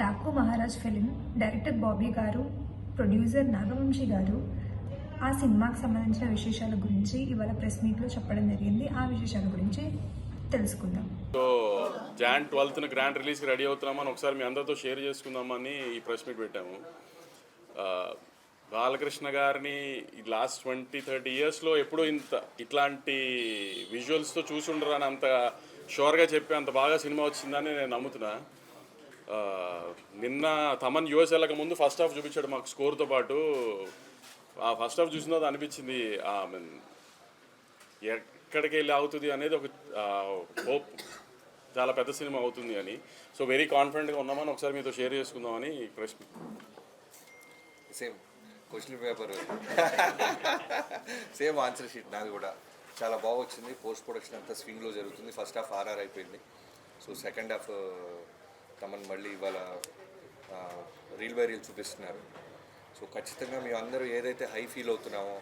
Daaku Maharaj film director Bobby గారు, producer Nagavamsi గారు ఆ సినిమాకి సంబంధించిన విశేషాల గురించి ఇవాళ ప్రెస్ మీట్లో చెప్పడం జరిగింది. ఆ విశేషాల గురించి తెలుసుకుందాం. సో జాన్ 12న గ్రాండ్ రిలీజ్కి రెడీ అవుతున్నామని ఒకసారి మీ అందరితో షేర్ చేసుకుందామని ఈ ప్రెస్ మీట్ పెట్టాము. బాలకృష్ణ గారిని లాస్ట్ 20-30 ఇయర్స్లో ఎప్పుడూ ఇట్లాంటి విజువల్స్తో చూసి ఉండరు అని అంత షూర్గా చెప్పి అంత బాగా సినిమా వచ్చిందని నేను నమ్ముతున్నా. నిన్న తమన్ యూఎస్ వెళ్ళక ముందు ఫస్ట్ హాఫ్ చూపించాడు మాకు స్కోర్తో పాటు. ఆ ఫస్ట్ హాఫ్ చూసిన తర్వాత అనిపించింది ఎక్కడికి వెళ్ళి అవుతుంది అనేది ఒక హోప్, చాలా పెద్ద సినిమా అవుతుంది అని. సో వెరీ కాన్ఫిడెంట్గా ఉన్నామని ఒకసారి మీతో షేర్ చేసుకుందామని ప్రశ్న. Same question paper same answer sheet నాది కూడా చాలా బాగా వచ్చింది. పోస్ట్ ప్రొడక్షన్ అంతా స్వింగ్లో జరుగుతుంది. ఫస్ట్ హాఫ్ ఆర్ఆర్ అయిపోయింది. సో సెకండ్ హాఫ్ తమన్ మళ్ళీ ఇవాళ రీల్ బై రీల్ చూపిస్తున్నారు. సో ఖచ్చితంగా మేము అందరూ ఏదైతే హై ఫీల్ అవుతున్నామో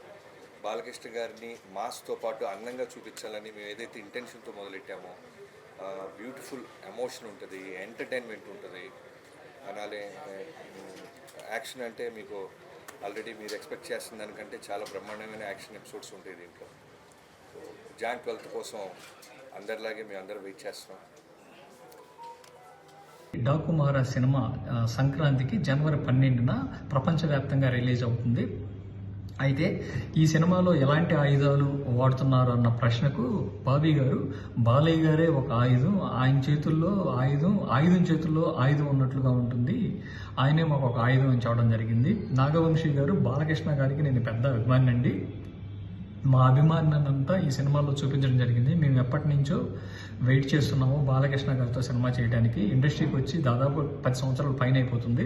బాలకృష్ణ గారిని మాస్తో పాటు అందంగా చూపించాలని మేము ఏదైతే ఇంటెన్షన్తో మొదలెట్టామో బ్యూటిఫుల్ ఎమోషన్ ఉంటుంది, ఎంటర్టైన్మెంట్ ఉంటుంది. అలానే యాక్షన్ అంటే మీకు ఆల్రెడీ మీరు ఎక్స్పెక్ట్ చేస్తున్న దానికంటే చాలా బ్రహ్మాండమైన యాక్షన్ ఎపిసోడ్స్ ఉంటాయి దీంట్లో. సో జాన్ 12 కోసం అందరిలాగే మేము అందరూ వెయిట్ చేస్తున్నాం. డాకు మహారాజ్ సినిమా సంక్రాంతికి జనవరి 12న ప్రపంచవ్యాప్తంగా రిలీజ్ అవుతుంది. అయితే ఈ సినిమాలో ఎలాంటి ఆయుధాలు వాడుతున్నారు అన్న ప్రశ్నకు బాబీ గారు, బాలయ్య గారే ఒక ఆయుధం, ఆయన చేతుల్లో ఆయుధం చేతుల్లో ఆయుధం ఉన్నట్లుగా ఉంటుంది, ఆయనే మాకు ఒక ఆయుధం అని చెప్పడం జరిగింది. నాగవంశీ గారు, బాలకృష్ణ గారికి నేను పెద్ద అభిమాని అండి. మా అభిమానంతా ఈ సినిమాలో చూపించడం జరిగింది. మేము ఎప్పటి నుంచో వెయిట్ చేస్తున్నాము బాలకృష్ణ గారితో సినిమా చేయడానికి. ఇండస్ట్రీకి వచ్చి దాదాపు 10 సంవత్సరాల పైన అయిపోతుంది.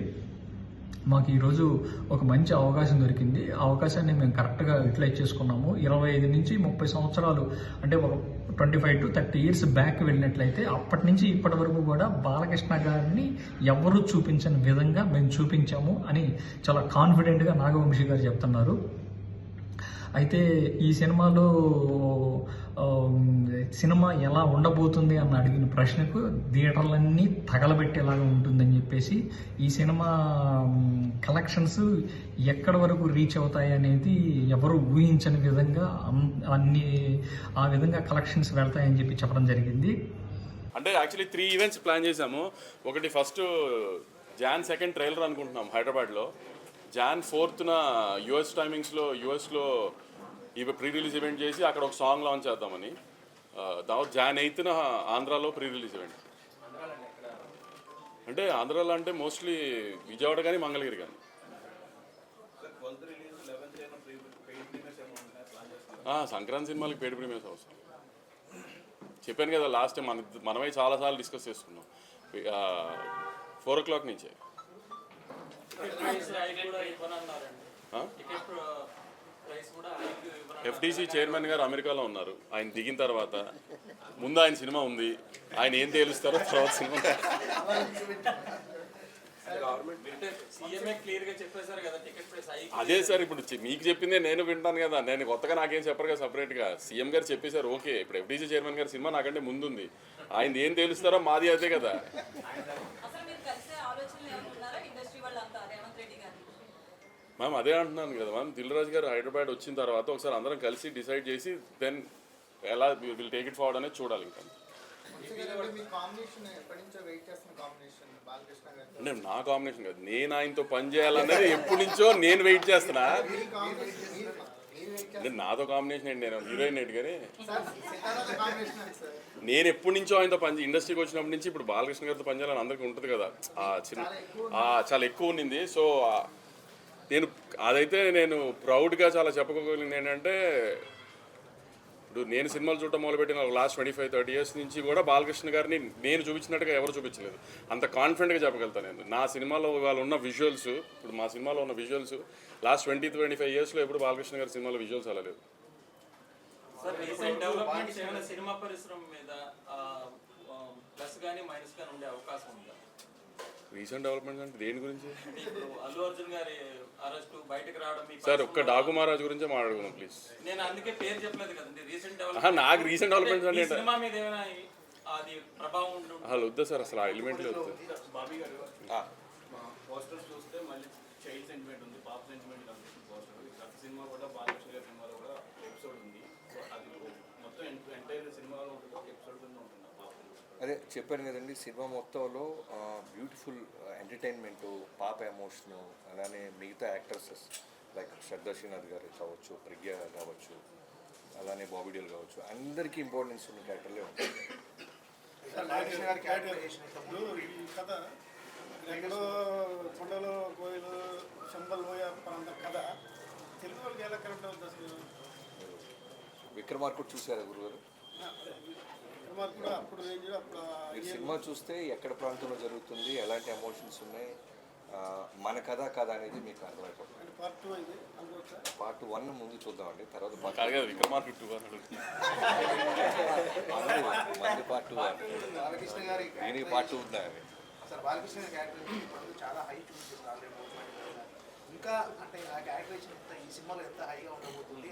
మాకు ఈరోజు ఒక మంచి అవకాశం దొరికింది. ఆ అవకాశాన్ని మేము కరెక్ట్గా యూటిలైజ్ చేసుకున్నాము. 25 నుంచి 30 సంవత్సరాలు అంటే ఒక 25 to 30 ఇయర్స్ బ్యాక్ వెళ్ళినట్లయితే అప్పటి నుంచి ఇప్పటి వరకు కూడా బాలకృష్ణ గారిని ఎవరూ చూపించని విధంగా మేము చూపించాము అని చాలా కాన్ఫిడెంట్గా నాగవంశీ గారు చెప్తున్నారు. అయితే ఈ సినిమాలో సినిమా ఎలా ఉండబోతుంది అని అడిగిన ప్రశ్నకు థియేటర్లన్నీ తగలబెట్టేలాగా ఉంటుందని చెప్పేసి, ఈ సినిమా కలెక్షన్స్ ఎక్కడి వరకు రీచ్ అవుతాయి అనేది ఎవరు ఊహించని విధంగా ఆ విధంగా కలెక్షన్స్ వెళ్తాయని చెప్పి చెప్పడం జరిగింది. అంటే యాక్చువల్లీ 3 ఈవెంట్స్ ప్లాన్ చేశాము. ఒకటి ఫస్ట్ జాన్ 2 ట్రైలర్ అనుకుంటున్నాం హైదరాబాద్లో. జాన్ 4న యూఎస్లో ఇవి ప్రీ రిలీజ్ ఈవెంట్ చేసి అక్కడ ఒక సాంగ్ లాంచ్ చేద్దామని. జాన్ 8న ఆంధ్రాలో ప్రీ రిలీజ్ ఈవెంట్. అంటే ఆంధ్రాలో అంటే మోస్ట్లీ విజయవాడ కానీ మంగళగిరి కానీ. సంక్రాంతి సినిమాలకి పెయిడ్ ప్రీమియర్స్ అవసరం. చెప్పాను కదా లాస్ట్ టైం మనమే చాలాసార్లు డిస్కస్ చేసుకున్నాం. 4 o'clock నుంచే. ఎఫ్టీసీ చైర్మన్ గారు అమెరికాలో ఉన్నారు. ఆయన దిగిన తర్వాత ముందు ఆయన సినిమా ఉంది, ఆయన ఏం తేలుస్తారో తర్వాత సినిమా. అదే సార్, ఇప్పుడు మీకు చెప్పిందే నేను వింటాను కదా, నేను కొత్తగా నాకేం చెప్పరు కదా సపరేట్గా. సీఎం గారు చెప్పేశారు ఓకే. ఇప్పుడు ఎఫ్టీసీ చైర్మన్ గారి సినిమా నాకంటే ముందుంది, ఆయన ఏం తేలుస్తారో మాది అదే కదా. మ్యామ్ అదే అంటున్నాను కదా మ్యామ్, దిల్ రాజు గారు హైదరాబాద్ వచ్చిన తర్వాత ఒకసారి అందరం కలిసి డిసైడ్ చేసి దెన్ ఎలా విల్ టేక్ ఇట్ ఫార్వర్డ్ అనేది చూడాలి. ఇంకా అంటే నా కాంబినేషన్ కాదు, నేను ఆయనతో పని చేయాలనేది ఎప్పటి నుంచో నేను వెయిట్ చేస్తున్నా. అంటే నాతో కాంబినేషన్ ఏంటి, నేను హీరోయిన్ ఏంటి, కానీ నేను ఎప్పటి నుంచో ఆయనతో ఇండస్ట్రీకి వచ్చినప్పటి నుంచి ఇప్పుడు బాలకృష్ణ గారితో పనిచేయాలని అందరికీ ఉంటుంది కదా, చాలా ఎక్కువ ఉండింది. సో నేను ప్రౌడ్గా చాలా చెప్పగలిగింది ఏంటంటే, ఇప్పుడు నేను సినిమాలు చూడటం మొదలుపెట్టిన లాస్ట్ 25-30 ఇయర్స్ నుంచి కూడా బాలకృష్ణ గారిని నేను చూపించినట్టుగా ఎవరు చూపించలేదు. అంత కాన్ఫిడెంట్గా చెప్పగలుగుతాను నేను. నా సినిమాలో వాళ్ళు ఉన్న విజువల్స్, ఇప్పుడు మా సినిమాలో ఉన్న విజువల్స్ లాస్ట్ 20-25 ఇయర్స్లో ఎప్పుడు బాలకృష్ణ గారి సినిమాలో విజువల్స్ అలా లేవు. సినిమా పరిశ్రమ మీద ప్లస్ కానీ మైనస్ కానీ ఉండే అవకాశం ఉందా? రీసెంట్ డెవలప్మెంట్స్ అంటే దేని గురించి అల్లు అర్జున్ గారి అరెస్ట్ బయటకు రావడం సార్? ఒక్క డాకు మహారాజ్ గురించే మాట్లాడుకుందాం ప్లీజ్. నేను అందుకే పేరు చెప్పలేదు కదండి. రీసెంట్ నాకు రీసెంట్ డెవలప్మెంట్స్ అంటే సినిమా మీద ఏమైనా అది ప్రభావం ఉంటుంది? వద్దా సార్, అసలు ఆ ఎలిమెంట్లే వద్దు. మా పోస్టర్స్ చూస్తే మళ్ళీ చైల్డ్ సెంటిమెంట్ ఉంది, పాప సెంటిమెంట్ కనిపిస్తుంది పోస్టర్. గత సినిమా కూడా బాలకృష్ణ గారి సినిమాలో కూడా ఎపిసోడ్ ఉంది. సో అది మొత్తం ఎంటైర్ సినిమాలో ఉంటుంది, ఒక ఎపిసోడ్ కింద ఉంటుంది ఆ పాప. అదే చెప్పాను కదండి, సినిమా మొత్తంలో బ్యూటిఫుల్ ఎంటర్టైన్మెంటు, పాప ఎమోషను, అలానే మిగతా యాక్ట్రసెస్ లైక్ శ్రద్ధా శ్రీనాథ్ గారు కావచ్చు, ప్రజ్ఞ కావచ్చు, అలానే బాబీ డియోల్ కావచ్చు, అందరికీ ఇంపార్టెన్స్ ఉన్న క్యారెక్టర్లే ఉంటాయి. బాలకృష్ణ గారి క్యారెక్టర్ చేసినప్పుడు ఈ కథ ఎక్కడో కొండలో కోయిలు శంబల్ పోయే ప్రాంత కథ తెలుగు వాళ్ళకి ఎలా కరెక్ట్ అవుతుంది అసలు? విక్రమార్కుడు చూశారా గురుగారు? కుమార్ కూడా అప్పుడు రేంజ్ అప్పుడు మీరు సినిమా చూస్తే ఎక్కడ ప్రాంతంలో జరుగుతుంది, ఎలాంటి ఎమోషన్స్ ఉన్నాయి, మన కథ కథ అనేది మీకు అర్థమైపోతుంది. అంటే పార్ట్ 2 అయింది అనుకోవచ్చా? పార్ట్ 1 ముందు చూద్దామండి, తర్వాత పార్ట్ కాదు విక్రమార్కుడు 2 అని అడుగుతున్నా. మంది పార్ట్ 2 బాలకృష్ణ గారి దీనికి పార్ట్ 2 ఉందండి. సార్ బాలకృష్ణ గారి క్యారెక్టర్ ఇప్పుడు చాలా హై చూపించింది ఆల్రెడీ మూవ్మెంట్ కూడా. ఇంకా అంటే ఆ క్యారెక్టరేషన్ ఎంత ఈ సినిమాలో ఎంత హైగా ఉండబోతుంది,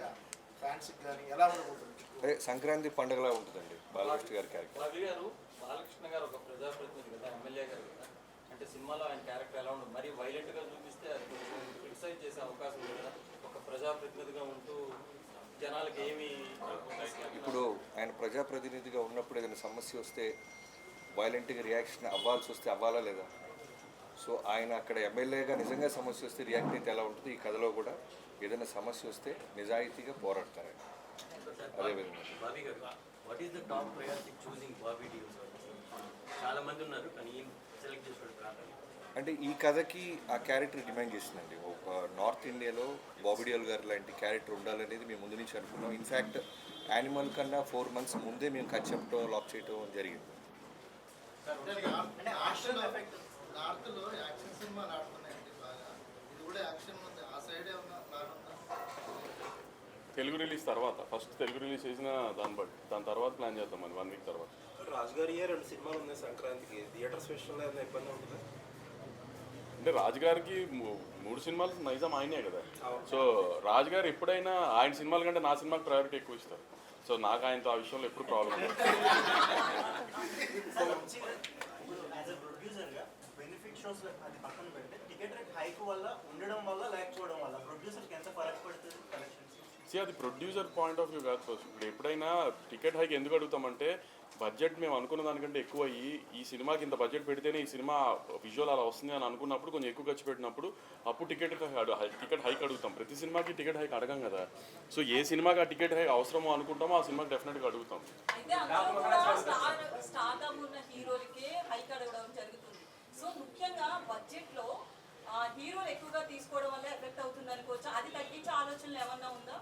ఫ్యాన్స్కి కానీ ఎలా ఉండబోతుంది? అదే సంక్రాంతి పండుగలా ఉంటుందండి బాలకృష్ణ గారి క్యారెక్టర్. రవి గారు బాలకృష్ణ గారు ఒక ప్రజాప్రతినిధి కదా, ఎమ్మెల్యే గారు కదా, అంటే సినిమాలో ఆయన క్యారెక్టర్ ఎలా ఉంటుంది? మరీ వైలెంట్గా చూపిస్తే అది కొంచెం క్రిటిసైజ్ చేసే అవకాశం ఉంది కదా. ఒక ప్రజాప్రతినిధిగా ఉంటూ జనాలకి ఏమి ఇప్పుడు ఆయన ప్రజాప్రతినిధిగా ఉన్నప్పుడు ఏదైనా సమస్య వస్తే వైలెంట్గా రియాక్షన్ అవ్వాల్సి వస్తే అవ్వాలా లేదా? సో ఆయన అక్కడ ఎమ్మెల్యేగా నిజంగా సమస్య వస్తే రియాక్ట్ అయితే ఎలా ఉంటుంది, ఈ కథలో కూడా ఏదైనా సమస్య వస్తే నిజాయితీగా పోరాడతారు ఆయన. అదేవిధంగా బాబీ గారు, what is the top priority choosing Bobby Deol? చాలా మంది ఉన్నారు కానీ ఏం సెలెక్ట్ చేసుకోవడం కాదు. అంటే ఈ కథకి ఆ క్యారెక్టర్ డిమాండ్ చేసిందండి. ఒక నార్త్ ఇండియాలో బాబీ డియోల్ గారు లాంటి క్యారెక్టర్ ఉండాలనేది మేము ముందు నుంచి అనుకున్నాం. ఇన్ఫ్యాక్ట్ యానిమల్ కన్నా 4 months ముందే మేము కట్ చెప్పడం, లాక్ చేయడం జరిగింది. అంటే యాక్షన్ ఎఫెక్ట్ నార్త్లో యాక్షన్ సినిమాలు ఆడుతున్నాయండి బాగా, ఇది కూడా యాక్షన్ ఉంది, ఆ సైడ్ ఏమన్నా ప్లాన్ ఉందా? తెలుగు రిలీజ్ తర్వాత ఫస్ట్ తెలుగు రిలీజ్ చేసిన దాని తర్వాత ప్లాన్ చేద్దాం అని 1 week తర్వాత. రాజుగారి 2 సినిమాలు ఉన్నాయి సంక్రాంతికి, థియేటర్స్ విషయంలో ఏమైనా ఇబ్బంది ఉంటుందా? అంటే రాజుగారికి 3 సినిమాలు నైజాం ఆయనే కదా. సో రాజుగారు ఎప్పుడైనా ఆయన సినిమాల కంటే నా సినిమాకి ప్రయారిటీ ఎక్కువ ఇస్తారు. సో నాకు ఆయనతో ఆ విషయంలో ఎప్పుడు ప్రాబ్లం లేదు. యాజ్ అ ప్రొడ్యూసర్గా బెనిఫిట్ షోస్ అది పక్కన పెడితే టికెట్ రేట్ హైక్ వల్ల ఉండడం వల్ల లేకపోవడం వల్ల ప్రొడ్యూసర్కి ఎంత ఫరక్ పడుతుంది కలెక్షన్స్? అది ప్రొడ్యూసర్ పాయింట్ ఆఫ్ వ్యూ కాదు ఫస్ట్. ఇప్పుడు ఎప్పుడైనా టికెట్ హైక్ ఎందుకు అడుగుతామంటే బడ్జెట్ మేము అనుకున్న దానికంటే ఎక్కువ అయ్యి ఈ సినిమాకి ఇంత బడ్జెట్ పెడితేనే ఈ సినిమా విజువల్ అలా వస్తుంది అని అనుకున్నప్పుడు కొంచెం ఎక్కువ ఖర్చు పెట్టినప్పుడు అప్పుడు టికెట్ హైక్ అడుగుతాం. ప్రతి సినిమాకి టికెట్ హైక్ అడగం కదా. సో ఏ సినిమాకి ఆ టికెట్ హైక్ అవసరమో అనుకుంటామో ఆ సినిమాకి డెఫినెట్గా అడుగుతాం. అయితే అందరూ కూడా స్టార్డమ్ ఉన్న హీరోలకే హైక్ అడగడం జరుగుతుంది. సో ముఖ్యంగా బడ్జెట్లో హీరోలు ఎక్కువగా తీసుకోవడం వల్ల ఎఫెక్ట్ అవుతుంది అనుకోవచ్చు. అది తగ్గించే ఆలోచనలు ఏమన్నా ఉందా?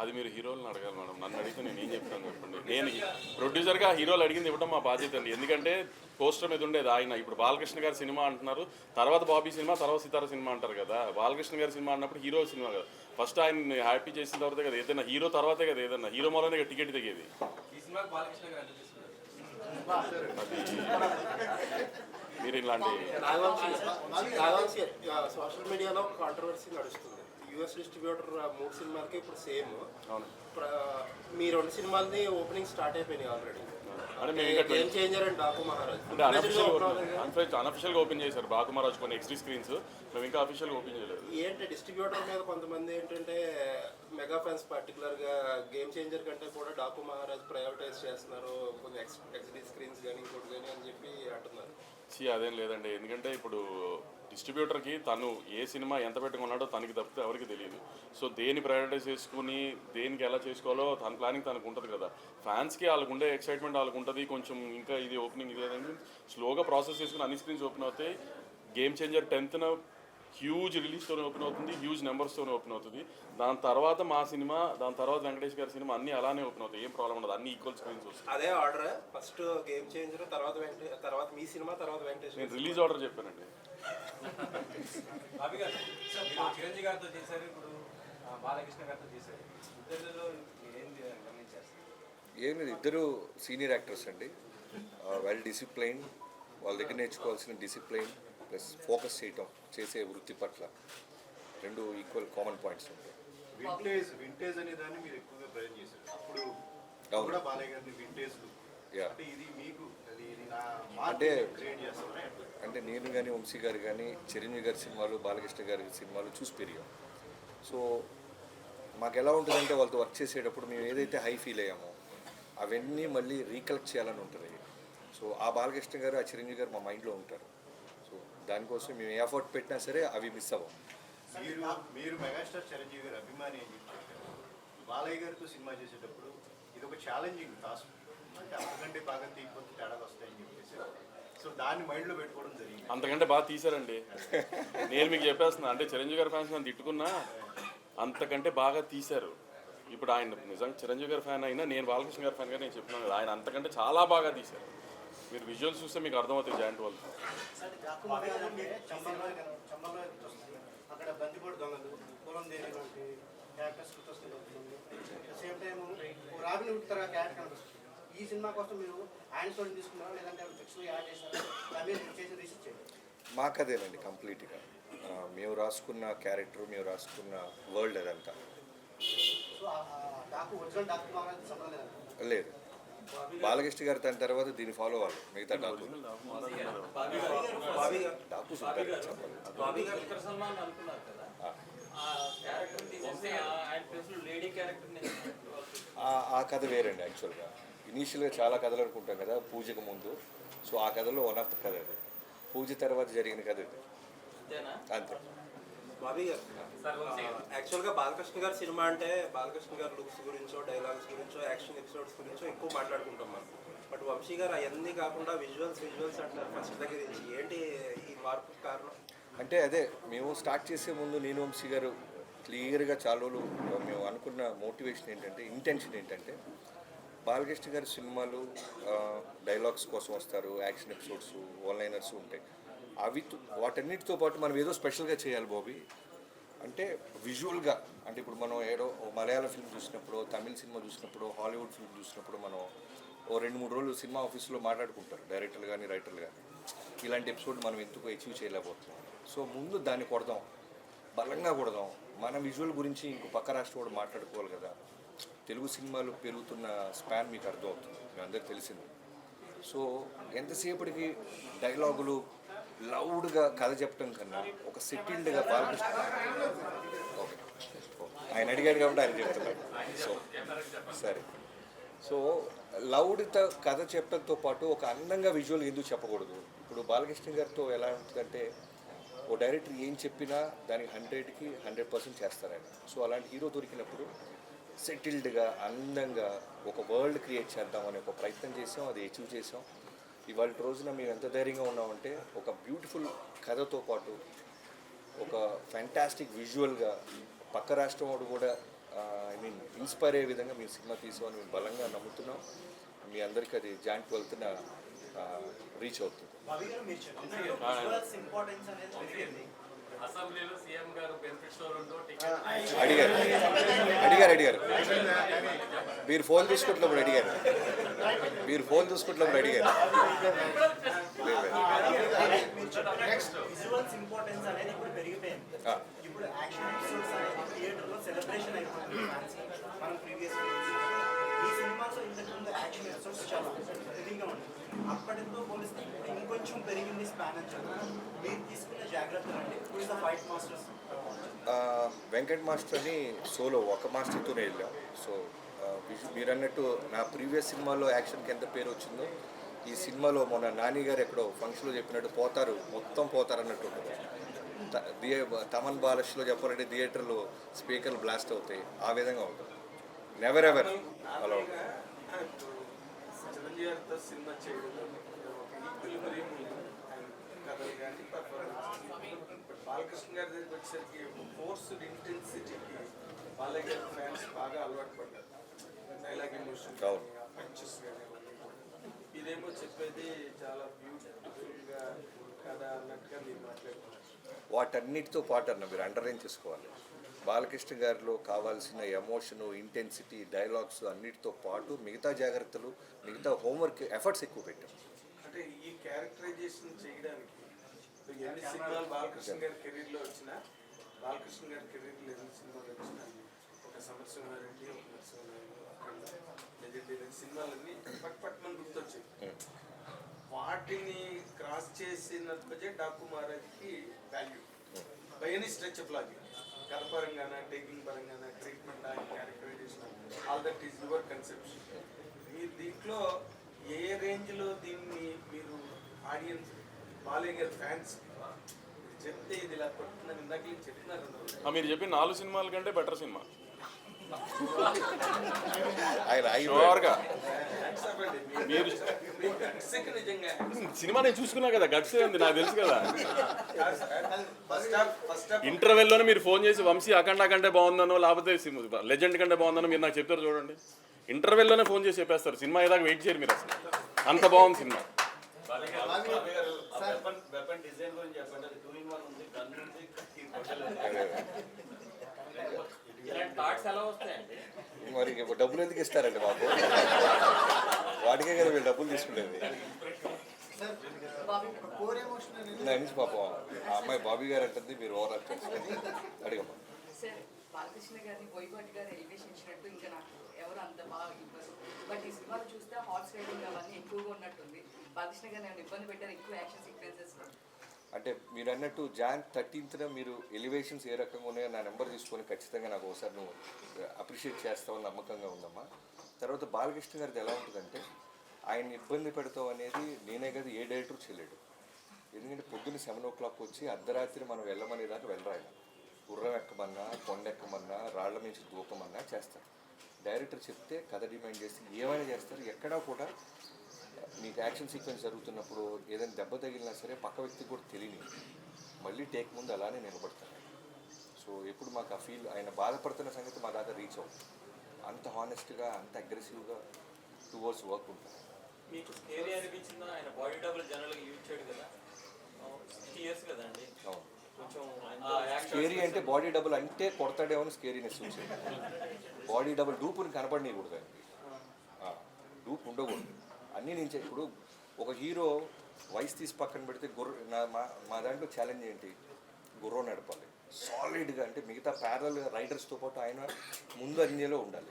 అది మీరు హీరోలను అడగాలి మేడం. నన్ను అడిగితే నేను ఏం చెప్తాను చెప్పండి. నేను ప్రొడ్యూసర్గా హీరోలు అడిగింది ఇవ్వడం మా బాధ్యత అండి. ఎందుకంటే పోస్టర్ మీద ఉండేది ఆయన. ఇప్పుడు బాలకృష్ణ గారి సినిమా అంటున్నారు, తర్వాత బాబీ సినిమా, తర్వాత సితార సినిమా అంటారు కదా. బాలకృష్ణ గారి సినిమా అన్నప్పుడు హీరో సినిమా కదా. ఫస్ట్ ఆయన హ్యాపీ చేసిన తర్వాతే కదా ఏదైనా హీరో తర్వాతే కదా ఏదన్నా హీరో మూలనే టికెట్ తెగేది. ఈ సినిమాకి బాలకృష్ణ గారు అంటే మీరు ఇలాంటి సోషల్ మీడియాలో కాంట్రవర్సీ నడుస్తుంది. యూఎస్ డిస్ట్రిబ్యూటర్ 3 సినిమాలకి ఇప్పుడు సేమ్. అవును, మీ 2 సినిమాలని ఓపెనింగ్ స్టార్ట్ అయిపోయినాయి ఆల్రెడీ. అంటే మేము ఇంకా game changer and Daaku Maharaj అంటే అనఫిషియల్గా ఓపెన్ చేశారు బాకు మహారాజ్ కొన్ని ఎక్స్ట్రీ స్క్రీన్స్. మేము ఇంకా అఫీషియల్గా ఓపెన్ చేయలేదు. ఏంటి డిస్ట్రిబ్యూటర్ మీద కొంతమంది ఏంటంటే మెగా ఫ్యాన్స్ పర్టికులర్గా గేమ్ చేంజర్ కంటే కూడా డాకు మహారాజ్ ప్రయారిటైజ్ చేస్తున్నారు, కొన్ని ఎక్స్డీ స్క్రీన్స్ కానీ ఇంకోటి కానీ అని చెప్పి అంటున్నారు. అదేం లేదండి. ఎందుకంటే ఇప్పుడు డిస్ట్రిబ్యూటర్కి తను ఏ సినిమా ఎంత పెట్టుకున్నాడో తనకి తప్పితే ఎవరికి తెలియదు. సో దేని ప్రయారిటైజ్ చేసుకుని దేనికి ఎలా చేసుకోవాలో తన ప్లానింగ్ తనకు ఉంటుంది కదా. ఫ్యాన్స్కి వాళ్ళకు ఉండే ఎక్సైట్మెంట్ వాళ్ళకు ఉంటుంది. కొంచెం ఇంకా ఇది ఓపెనింగ్ ఇదేదంటే స్లోగా ప్రాసెస్ చేసుకుని అన్ని స్క్రీన్స్ ఓపెన్ అవుతాయి. గేమ్ చేంజర్ 10th హ్యూజ్ రిలీజ్తోనే ఓపెన్ అవుతుంది, హ్యూజ్ నెంబర్స్తోనే ఓపెన్ అవుతుంది. దాని తర్వాత మా సినిమా, దాని తర్వాత వెంకటేష్ గారి సినిమా అన్నీ అలానే ఓపెన్ అవుతాయి. ఏం ప్రాబ్లం ఉండదు, అన్ని ఈక్వల్ స్క్రీన్స్ వస్తాయి. అదే ఆర్డర్ ఫస్ట్ గేమ్ చేంజర్, తర్వాత మీ సినిమా, తర్వాత వెంకటేష్. నేను రిలీజ్ ఆర్డర్ చెప్పానండి. బాబీ గారు చిరంజీవి గారితో చేశారు, ఇప్పుడు బాలకృష్ణ గారితో చేశారు. ఇద్దరిలో ఏంది గమనించారు? ఏం లేదు, ఇద్దరు సీనియర్ యాక్టర్స్ అండి. వెల్ డిసిప్లైన్, వాళ్ళ దగ్గర నేర్చుకోవాల్సిన డిసిప్లైన్ ప్లస్ ఫోకస్ చేయటం, చేసే వృత్తి పట్ల 2 ఈక్వల్ కామన్ పాయింట్స్ ఉంటాయి. వింటేజ్ అనే దాన్ని మీరు ఎక్కువగా ప్రయోజనం చేశారు. అప్పుడు అవును. కూడా బాలయ్య గారిని వింటేజ్ యా, అంటే ఇది మీకు అది అంటే అంటే నేను కానీ వంశీ గారు కానీ చిరంజీవి గారి సినిమాలు బాలకృష్ణ గారి సినిమాలు చూసి పెరిగాం. సో మాకు ఎలా ఉంటుందంటే వాళ్ళతో వర్క్ చేసేటప్పుడు మేము ఏదైతే హై ఫీల్ అయ్యామో అవన్నీ మళ్ళీ రీకలెక్ట్ చేయాలని ఉంటుంది. సో ఆ బాలకృష్ణ గారు ఆ చిరంజీవి గారు మా మైండ్లో ఉంటారు. సో దానికోసం మేము ఏ ఎఫర్ట్ పెట్టినా సరే అవి మిస్ అవ్వం. మీరు మెగాస్టార్ చిరంజీవి గారు అభిమాని అని చెప్పారు. బాలయ్య గారితో సినిమా చేసేటప్పుడు ఇది ఒక ఛాలెంజింగ్ టాస్క్, అంటే అంతకంటే బాగా తీయకపోతే తేడాలు వస్తాయని చెప్పేసి సో దాన్ని మైండ్లో పెట్టుకోవడం జరిగింది. అంతకంటే బాగా తీశారండి. నేను మీకు చెప్పేస్తున్నా, అంటే చిరంజీవి గారి ఫ్యాన్స్ నన్ను తిట్టుకున్నా అంతకంటే బాగా తీశారు. ఇప్పుడు ఆయన నిజంగా చిరంజీవి గారి ఫ్యాన్ అయినా నేను బాలకృష్ణ గారి ఫ్యాన్ గా నేను చెప్తున్నాను కదా, ఆయన అంతకంటే చాలా బాగా తీశారు. మీరు విజువల్స్ చూస్తే మీకు అర్థమవుతుంది జాయింట్ వాళ్ళు. అక్కడ బందిపోటు దొంగలు, పొలం దేని లాంటి characters same time robin hood తరహా క్యారెక్టర్ కనిపిస్తుంది. ఈ సినిమా కోసం మీరు ఆయన స్టోరీ తీసుకున్నారా లేదంటే ఫిక్స్లో యాడ్ చేస్తారా? చేసి రీసెర్చ్ చేయండి. మాకు అదేనండి కంప్లీట్గా మేము రాసుకున్న క్యారెక్టర్, మేము రాసుకున్న వరల్డ్ అదంతా. సో డాకు ఒరిజినల్ డాక్టర్ మామూలు సంబంధం లేదు. బాలకృష్ణ గారు దాని తర్వాత దీన్ని ఫాలో అవ్వాలి. మిగతా డాకు చెప్పాలి. బాబీ గారు దుల్కర్ సల్మాన్ అనుకున్నారు కదా, ఆ క్యారెక్టర్ తీసేస్తే ఆయన ప్లేస్లో లేడీ క్యారెక్టర్ ఆ కథ వేరండి. యాక్చువల్గా ఇనీషియల్గా చాలా కథలు అనుకుంటాం కదా పూజకు ముందు. సో ఆ కథలో వన్ ఆఫ్ ద కథ అది. పూజ తర్వాత జరిగిన కథ ఇది. అంతే. బాబీ గారు, యాక్చువల్గా బాలకృష్ణ గారి సినిమా అంటే బాలకృష్ణ గారి లుక్స్ గురించో, డైలాగ్స్ గురించో, యాక్షన్ ఎపిసోడ్స్ గురించో ఎక్కువ మాట్లాడుకుంటాం మనం. బట్ వంశీ గారు అవన్నీ కాకుండా విజువల్స్ అంటారు ఫస్ట్ దగ్గర నుంచి. ఏంటి ఈ మార్పు కారణం? అంటే అదే మేము స్టార్ట్ చేసే ముందు నేను వంశీ గారు క్లియర్గా చాలా రోజులు మేము అనుకున్న మోటివేషన్ ఏంటంటే, ఇంటెన్షన్ ఏంటంటే, బాలకృష్ణ గారి సినిమాలు డైలాగ్స్ కోసం వస్తారు, యాక్షన్ ఎపిసోడ్స్, ఓన్లైనర్స్ ఉంటాయి. అవి వాటన్నిటితో పాటు మనం ఏదో స్పెషల్గా చేయాలి బాబీ. అంటే విజువల్గా, అంటే ఇప్పుడు మనం ఏదో మలయాళ ఫిల్మ్ చూసినప్పుడు, తమిళ సినిమా చూసినప్పుడు, హాలీవుడ్ ఫిల్మ్ చూసినప్పుడు మనం ఓ 2-3 రోజులు సినిమా ఆఫీస్లో మాట్లాడుకుంటారు డైరెక్టర్లు కానీ రైటర్లు కానీ, ఇలాంటి ఎపిసోడ్ మనం ఎందుకు అచీవ్ చేయలేకపోతున్నాం. సో ముందు దాన్ని కొడదాం, బలంగా కొడదాం. మన విజువల్ గురించి ఇంకో పక్క రాష్ట్రం కూడా మాట్లాడుకోవాలి కదా. తెలుగు సినిమాలు పెరుగుతున్న స్పాన్ మీకు అర్థమవుతుంది, మీ అందరికి తెలిసింది. సో ఎంతసేపటికి డైలాగులు లౌడ్గా కథ చెప్పడం కన్నా ఒక సెటిల్డ్గా బాలకృష్ణ ఓకే ఆయన అడిగాడు కాబట్టి ఆయన చెప్తున్నాడు. సో సరే, సో లౌడ్తో కథ చెప్పడంతో పాటు ఒక అందంగా విజువల్ ఎందుకు చెప్పకూడదు? ఇప్పుడు బాలకృష్ణ గారితో ఎలా ఉంటుందంటే, ఓ డైరెక్టర్ ఏం చెప్పినా దానికి 100కి 100% చేస్తారు ఆయన. సో అలాంటి హీరో దొరికినప్పుడు సెటిల్డ్గా అందంగా ఒక వరల్డ్ క్రియేట్ చేద్దామని ఒక ప్రయత్నం చేసాం, అది అచీవ్ చేసాం. ఇవాళ రోజున మేము ఎంత ధైర్యంగా ఉన్నామంటే, ఒక బ్యూటిఫుల్ కథతో పాటు ఒక ఫ్యాంటాస్టిక్ విజువల్గా పక్క రాష్ట్రం వాడు కూడా ఇన్స్పైర్ అయ్యే విధంగా మేము సినిమా తీసామని మేము బలంగా నమ్ముతున్నాం. మీ అందరికీ అది జాయింట్ 12న రీచ్ అవుతుంది. అసెంబ్లీలో సీఎం గారు బెనిఫిట్ స్టోర్ అడిగారు మీరు ఫోన్ చూసుకుంటున్నప్పుడు అడిగారు. విజువల్స్ ఇంపార్టెన్స్ అనేది ఇప్పుడు పెరిగిపోయింది. ఇప్పుడు యాక్షన్ ఎపిసోడ్స్ అనేది థియేటర్లో సెలబ్రేషన్ అయిపోతుంది. మనం ప్రీవియస్ ఈ సినిమాలో ఇంతకుముందు యాక్షన్ ఎపిసోడ్స్ చాలా హెవీగా ఉంటుంది. అప్పటితో పోలిస్తే ఇంకొంచెం పెరిగింది స్పాన్ అని చెప్పారు. మీరు తీసుకున్న జాగ్రత్తలు అంటే ఇప్పుడు ద ఫైట్ మాస్టర్స్ వెంకట్ మాస్టర్ని సోలో ఒక మాస్టర్తోనే వెళ్ళాం. సో మీరు అన్నట్టు నా ప్రీవియస్ సినిమాలో యాక్షన్కి ఎంత పేరు వచ్చిందో, ఈ సినిమాలో మొన్న నాని గారు ఎక్కడో ఫంక్షన్లో చెప్పినట్టు మొత్తం పోతారు అన్నట్టు ఉంటుంది. తమన్ బాలష్లో చెప్పాలంటే థియేటర్లో స్పీకర్లు బ్లాస్ట్ అవుతాయి, ఆ విధంగా ఉంటుంది. నెవర్ ఎవర్ అలా ఉంటుంది. చిరంజీవి గారితో సినిమా చేయడం కథలు కానీ బాలకృష్ణ గారి దగ్గరికి వచ్చేసరికి ఫోర్స్డ్ ఇంటెన్సిటీకి బాలయ్య గారి ఫ్యాన్స్ బాగా అలవాటు పడ్డారు. డైలాగ్ ఎమోషన్ పంచెస్ కానీ, ఇదేమో చెప్పేది చాలా బ్యూటిఫుల్గా కథ అన్నట్టుగా మీరు మాట్లాడుతున్నారు. వాటన్నిటితో పాటు మీరు అండర్లైన్ చేసుకోవాలి, బాలకృష్ణ గారిలో కావాల్సిన ఎమోషను, ఇంటెన్సిటీ, డైలాగ్స్ అన్నిటితో పాటు మిగతా జాగ్రత్తలు, మిగతా హోంవర్క్ ఎఫర్ట్స్ ఎక్కువ పెట్టాం. అంటే ఈ క్యారెక్టరైజేషన్ చేయడానికి ఎన్ని సినిమాలు బాలకృష్ణ గారి కెరీర్లో వచ్చినా, బాలకృష్ణ గారి కెరీర్లో ఎన్ని సినిమాలు వచ్చినా, ఒక సమరసింహారెడ్డి, ఒక నరసింహారెడ్డి, లెజెండరీ సినిమాలన్నీ పట్ మన గుర్తొచ్చాయి. వాటిని క్రాస్ చేసిన డాకు మహారాజ్కి value by any stretch of logic, కథ పరంగాన, టేకింగ్ పరంగాన, treatment, characterization, all that is your conception. మీరు దీంట్లో ఏ రేంజ్లో దీన్ని మీరు ఆడియన్స్, బాలయ్య గారి ఫ్యాన్స్ చెప్తే ఇది ఇలా కొడుతుందని ఇందాక చెప్తున్నారు. మీరు చెప్పిన 4 సినిమాల కంటే బెటర్ సినిమా షూర్గా. మీరు నిజంగా సినిమా నేను చూసుకున్నా కదా, గట్స్ ఉంది నాకు తెలుసు కదా. ఫస్ట్ ఇంటర్వెల్లోనే మీరు ఫోన్ చేసి వంశీ అఖండ కంటే బాగుందనో లేకపోతే లెజెండ్ కంటే బాగుందనో మీరు నాకు చెప్తారు చూడండి. ఇంటర్వెల్లోనే ఫోన్ చేసి చెప్పేస్తారు, సినిమా ఏదాకా వెయిట్ చేయరు మీరు అసలు, అంత బాగుంది సినిమా. వెపన్ డిజైన్ గురించి చెప్పండి. అది 2-in-1 ఉంది, గన్ ఉంది, ఇలాంటి థాట్స్ ఎలా వస్తాయండి? మరి డబ్బులు ఎందుకు ఇస్తారండి మాకు? వాటికే కదా వీళ్ళు డబ్బులు తీసుకుంటుంది. నా నుంచి పాపం ఆ అమ్మాయి బాబీ గారు అంటుంది మీరు ఓవర్ యాక్ట్ చేస్తుంది. అడిగమ్మా. సార్, బాలకృష్ణ గారిని బోయపాటి గారు ఎలివేషన్ ఇచ్చినట్టు ఇంకా నాకు ఎవరు అంత బాగా ఇవ్వరు. బట్ ఈ సినిమాలు చూస్తే హార్స్ రైడింగ్ అవన్నీ ఎక్కువగా ఉన్నట్టుంది. బాలకృష్ణ గారిని ఏమైనా ఇబ్బంది పెట్టారు ఎక్కువ యాక్షన్ సీక్వెన్సెస్? అంటే మీరు అన్నట్టు Jan 13th మీరు ఎలివేషన్స్ ఏ రకంగా ఉన్నాయో నా నెంబర్ తీసుకొని ఖచ్చితంగా నాకు ఒకసారి నువ్వు అప్రిషియేట్ చేస్తావని నమ్మకంగా ఉందమ్మా. తర్వాత బాలకృష్ణ గారిది ఎలా ఉంటుందంటే ఆయన ఇబ్బంది పెడతావు అనేది నేనే కదా ఏ డైరెక్టర్ చేయలేడు. ఎందుకంటే పొద్దున్న 7 o'clock వచ్చి అర్ధరాత్రి మనం వెళ్ళమనేదాకా వెళ్ళరు. ఆయన గుర్రం ఎక్కమన్నా, కొండ ఎక్కమన్నా, రాళ్ల నుంచి దూకమన్నా చేస్తారు. డైరెక్టర్ చెప్తే కథ డిమాండ్ చేస్తే ఏమైనా చేస్తారు. ఎక్కడా కూడా మీకు యాక్షన్ సీక్వెన్స్ జరుగుతున్నప్పుడు ఏదైనా దెబ్బ తగిలినా సరే పక్క వ్యక్తికి కూడా తెలియని మళ్ళీ టేక్ ముందు అలానే నిలబడతాను. సో ఎప్పుడు మాకు ఆ ఫీల్ ఆయన బాధపడుతున్న సంగతి మా దాకా రీచ్ అవుతుంది. అంత హానెస్ట్గా, అంత అగ్రెసివ్గా టువర్డ్స్ వర్క్ ఉంటుంది. మీకు స్కేరీ అనిపించిందా? ఆయన బాడీ డబుల్ జనరల్గా యూజ్ చేయడు కదా, 60 years కదండి. అవును, కొంచెం స్కేరీ అంటే బాడీ డబుల్ అంటే కొడతాడేమో స్కేరీనెస్ వచ్చింది. బాడీ డబుల్ డూపుని కనపడనీయకూడదు, ఆయనకి డూప్ ఉండకూడదు. అన్నీ నేను ఇప్పుడు ఒక హీరో వయసు తీసి పక్కన పెడితే మా దాంట్లో ఛాలెంజ్ ఏంటి, గుర్రం నడపాలి సాలిడ్గా. అంటే మిగతా ప్యారల్ రైడర్స్తో పాటు ఆయన ముందు అన్నిలో ఉండాలి,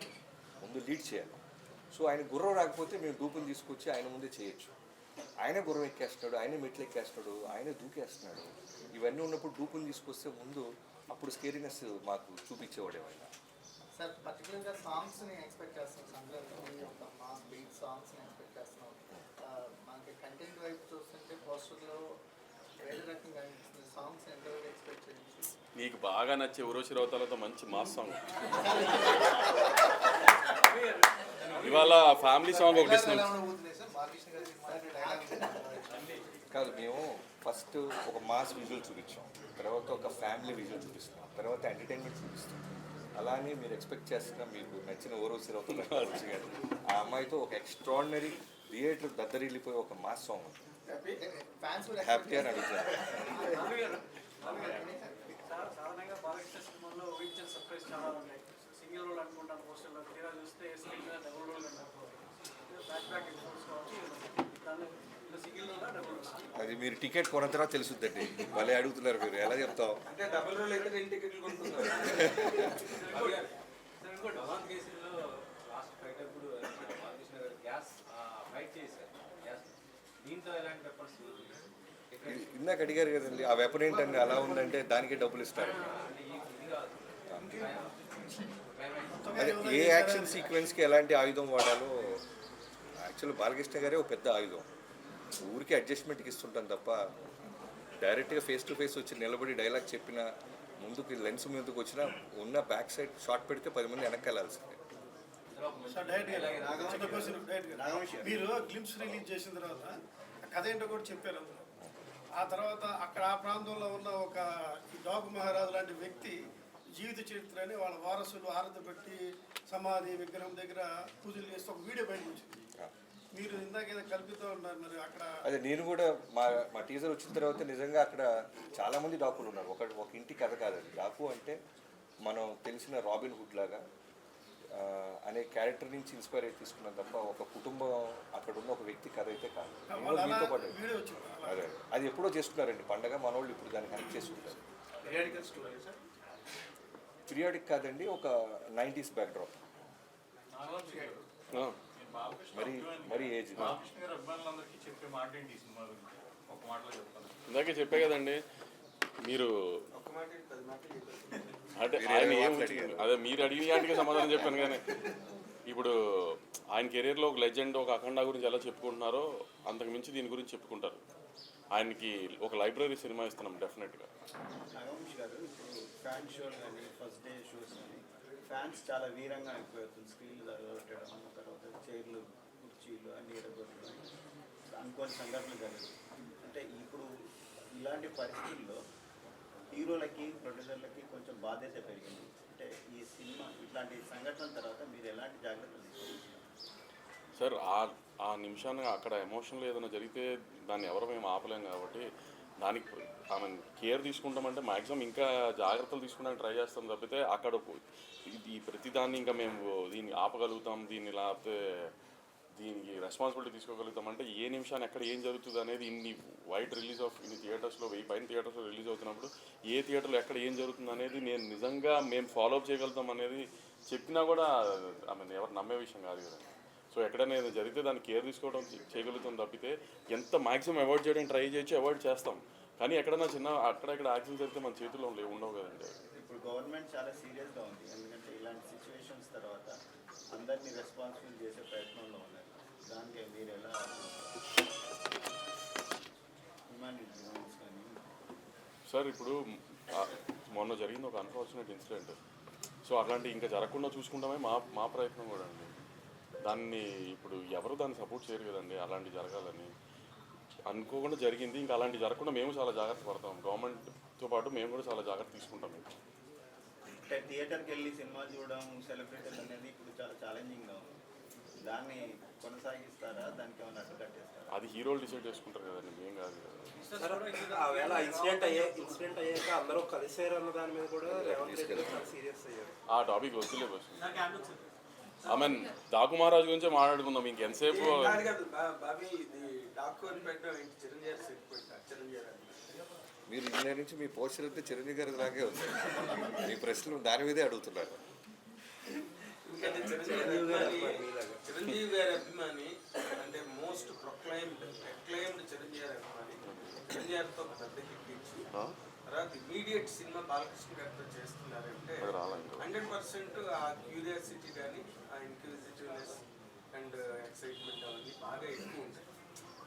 ముందు లీడ్ చేయాలి. సో ఆయన గుర్రం రాకపోతే మేము డూపుని తీసుకొచ్చి ఆయన ముందే చేయొచ్చు. ఆయనే గుర్రం ఎక్కేస్తున్నాడు, ఆయనే మెట్లు ఎక్కేస్తున్నాడు, ఆయనే దూకేస్తున్నాడు. ఇవన్నీ ఉన్నప్పుడు డూపుని తీసుకొస్తే ముందు అప్పుడు స్కేరీనెస్ మాకు చూపించేవాడే ఆయన. సార్, పర్టికులర్గా సాంగ్స్ని ఎక్స్పెక్ట్ చేస్తాం, సంక్రాంతి మాస్ బీట్ సాంగ్స్ని ఎక్స్పెక్ట్ చేస్తున్నాం. మనకి కంటెంట్ వైపు చూస్తుంటే పోస్టర్లో వేరే రకంగా అనిపిస్తుంది. సాంగ్స్ ఎంతవరకు ఎక్స్పెక్ట్ చేయొచ్చు? నీకు బాగా నచ్చే ఉరోషి రౌతాలతో మంచి మాస్ సాంగ్ ఇవాళ ఫ్యామిలీ సాంగ్ ఒకటి కాదు. మేము ఫస్ట్ ఒక మాస్ విజువల్ చూపించాం, తర్వాత ఒక ఫ్యామిలీ విజువల్ చూపిస్తాం, తర్వాత ఎంటర్టైన్మెంట్ చూపిస్తాం. అలానే మీరు ఎక్స్పెక్ట్ చేస్తున్న మీకు నచ్చిన ఓరోసి రౌతల ఆ అమ్మాయితో ఒక ఎక్స్ట్రాడినరీ థియేటర్ దద్దరిల్లిపోయి ఒక మాస్ సాంగ్ ఉంటుంది. హ్యాపీ అని అడుగుతాను. సాధారణంగా బాలకృష్ణ సినిమాలో ఊహించిన సర్ప్రైజ్ చాలా ఉన్నాయి. సింగిల్ రోల్ అనుకుంటాను పోస్టర్లో, తీరా చూస్తే స్క్రీన్ మీద డబుల్ రోల్ కన్నారు. ఫ్లాష్ బ్యాక్ ఎపిసోడ్స్ కావచ్చు, దాన్ని సింగిల్ రోల్ డబుల్ రోల్. అది మీరు టికెట్ కొన్న తర్వాత తెలుసుద్దండి. భలే అడుగుతున్నారు మీరు, ఎలా చెప్తావు? అంటే డబుల్ రోల్ అయితే 2 టికెట్లు కొంటున్నారు. కేసులో లాస్ట్ ఫైట్ అప్పుడు బాలకృష్ణ గారు గ్యాస్ ఫైట్ చేశారు. గ్యాస్ దీంతో ఎలాంటి వెపన్స్? ఇందాక అడిగారు కదండి, ఆ వెపన్ ఏంటండి అలా ఉందంటే దానికే డబ్బులు ఇస్తారు. అదే ఏ యాక్షన్ సీక్వెన్స్కి ఎలాంటి ఆయుధం వాడాలో యాక్చువల్ బాలకృష్ణ గారే ఒక పెద్ద ఆయుధం. ఊరికి అడ్జస్ట్మెంట్కి ఇస్తుంటాం తప్ప డైరెక్ట్గా ఫేస్ టు ఫేస్ వచ్చి నిలబడి డైలాగ్ చెప్పిన ముందుకు లెన్స్ ముందుకు వచ్చినా ఉన్న బ్యాక్ సైడ్ షాట్ పెడితే 10 మంది వెనక్కి వెళ్ళాల్సిందే. మీరు గ్లిమ్స్ రిలీజ్ చేసిన తర్వాత కథ ఏంటో కూడా చెప్పారు అందులో. ఆ తర్వాత అక్కడ ఆ ప్రాంతంలో ఉన్న ఒక డాకు మహారాజు లాంటి వ్యక్తి జీవిత చరిత్రని వాళ్ళ వారసులు హారతి పెట్టి సమాధి విగ్రహం దగ్గర పూజలు చేస్తే ఒక వీడియో బయటకు వచ్చింది. మీరు ఇందాకేదో కల్పితూ ఉన్నారు మరి అక్కడ. అదే నేను కూడా మా టీజర్ వచ్చిన తర్వాత నిజంగా అక్కడ చాలామంది డాకులు ఉన్నారు. ఒక ఇంటి కథ కాదండి. డాకు అంటే మనం తెలిసిన రాబిన్ హుడ్ లాగా అనే క్యారెక్టర్ నుంచి ఇన్స్పైర్ అయి తీసుకున్నాం తప్ప ఒక కుటుంబం అక్కడ ఉన్న ఒక వ్యక్తి కథ అయితే కాదు. మీతో పాటు అదే అది ఎప్పుడో చేసుకున్నారండి పండగ, మన వాళ్ళు ఇప్పుడు దాన్ని కనెక్ట్ చేసుకుంటారు. పీరియాడిక్ కాదండి, ఒక 90s బ్యాక్డ్రాప్. మరీ ఏజ్ బాలకృష్ణ గారు అభిమానులందరికీ చెప్పే మాట ఏంటి ఈ సినిమా గురించి ఒక మాటలో చెప్తాను. ఇందాకే చెప్పే కదండి మీరు ఒక మాట 10 మాటలు చెప్పారు. అంటే ఆయన ఏం అదే మీరు అడిగిన వాటికి సమాధానం చెప్పాను. కానీ ఇప్పుడు ఆయన కెరీర్లో ఒక లెజెండ్, ఒక అఖండ గురించి ఎలా చెప్పుకుంటున్నారో అంతకు మించి దీని గురించి చెప్పుకుంటారు. ఆయనకి ఒక లైబ్రరీ సినిమా ఇస్తున్నాం డెఫినెట్గా. నాగవంశి గారు, ఇప్పుడు ఫ్యాన్ షోలు కానీ ఫస్ట్ డే షోస్ కానీ ఫ్యాన్స్ చాలా వీరంగా అయిపోతుంది. స్క్రీన్లు తగలగొట్టడం, తర్వాత చైర్లు కుర్చీలు అన్ని ఎడగొట్టడం, అనుకోని సంఘటనలు జరుగుతాయి. అంటే ఇప్పుడు ఇలాంటి పరిస్థితుల్లో హీరోలకి ప్రొడ్యూసర్లకి కొంచెం బాధ్యత పెరిగింది. అంటే ఈ సినిమా ఇట్లాంటి సంఘటనల తర్వాత మీరు ఎలాంటి జాగ్రత్తలు తీసుకుంటున్నారు సార్? ఆ నిమిషాన్ని అక్కడ ఎమోషన్లో ఏదైనా జరిగితే దాన్ని ఎవరు మేము ఆపలేం కాబట్టి దానికి ఆమె కేర్ తీసుకుంటామంటే మ్యాక్సిమం ఇంకా జాగ్రత్తలు తీసుకోవడానికి ట్రై చేస్తాం తప్పితే అక్కడ ఈ ప్రతిదాన్ని ఇంకా మేము దీన్ని ఆపగలుగుతాం, దీన్ని లేకపోతే దీనికి రెస్పాన్సిబిలిటీ తీసుకోగలుగుతాం అంటే ఏ నిమిషాన్ని ఎక్కడ ఏం జరుగుతుంది అనేది ఇన్ని వైడ్ రిలీజ్ ఆఫ్ ఇన్ని థియేటర్స్లో 1000 పైన థియేటర్స్లో రిలీజ్ అవుతున్నప్పుడు ఏ థియేటర్లో ఎక్కడ ఏం జరుగుతుంది అనేది నేను నిజంగా మేము ఫాలో అప్ చేయగలుగుతాం అనేది చెప్పినా కూడా ఎవరు నమ్మే విషయం కాదు కదా. సో ఎక్కడైనా ఏదైనా జరిగితే దాన్ని కేర్ తీసుకోవడం చేయగలుగుతాం తప్పితే ఎంత మ్యాక్సిమం అవాయిడ్ చేయడానికి ట్రై చేయొచ్చు, అవాయిడ్ చేస్తాం. కానీ ఎక్కడైనా అక్కడెక్కడ యాక్సిడెంట్ జరిగితే మన చేతుల్లో ఉండవు కదండి. ఇప్పుడు గవర్నమెంట్ చాలా సీరియస్గా ఉంది. ఎందుకంటే ఇలాంటి సిచ్యువేషన్స్ తర్వాత అందరినీ రెస్పాన్సిబుల్ చేసే ప్రయత్నంలో ఉన్నారు. దానికి మీరు ఎలా హ్యూమానిటీ గ్రౌండ్స్ కానీ సార్ ఇప్పుడు మొన్న జరిగింది ఒక అన్ఫార్చునేట్ ఇన్సిడెంట్. సో అట్లాంటి ఇంకా జరగకుండా చూసుకుంటామే మా ప్రయత్నం కూడా అండి. దాన్ని ఇప్పుడు ఎవరు దాన్ని సపోర్ట్ చేయరు కదండి. అలాంటి జరగాలని అనుకోకుండా జరిగింది. ఇంకా అలాంటి జరగకుండా మేము చాలా జాగ్రత్త పడతాం. గవర్నమెంట్తో పాటు మేము కూడా చాలా జాగ్రత్త తీసుకుంటాం. అంటే థియేటర్కి వెళ్ళి సినిమా చూడడం, సెలబ్రిటీలు అనేది ఇప్పుడు చాలా ఛాలెంజింగ్గా ఉంది. దాన్ని కొనసాగిస్తారా? దానికి ఏమైనా అడ్డుకట్టేస్తారా? అది హీరోలు డిసైడ్ చేసుకుంటారు కదండి, మేము కాదు కదా. ఆవేళ ఇన్సిడెంట్ అయ్యాక అందరూ కలిసారు అన్న దాని మీద కూడా రేవంత్ రెడ్డి చాలా సీరియస్ అయ్యారు. ఆ టాపిక్ వద్దులే బస్. డాకు మహారాజ్ గురించే మాట్లాడుకుందాం ఇంకెంతసేపు. మీరు ఇండియా నుంచి మీ పోస్టర్ అయితే చిరంజీవి గారి లాగే ఉంది. మీ ప్రశ్నలు దాని మీదే అడుగుతున్నారు. చిరంజీవి గారి అభిమాని అంటే మోస్ట్ ప్రొక్లైమ్డ్ చిరంజీవి గారి అభిమాని. చిరంజీవి గారితో ఒక పెద్ద హిట్ ఇచ్చి తర్వాత ఇమీడియట్ సినిమా బాలకృష్ణ గారితో చేస్తున్నారంటే 100% ఆ క్యూరియాసిటీ కానీ ఆ ఇంక్యూజిటివ్నెస్ అండ్ ఎక్సైట్మెంట్ అవన్నీ బాగా ఎక్కువ ఉంటాయి.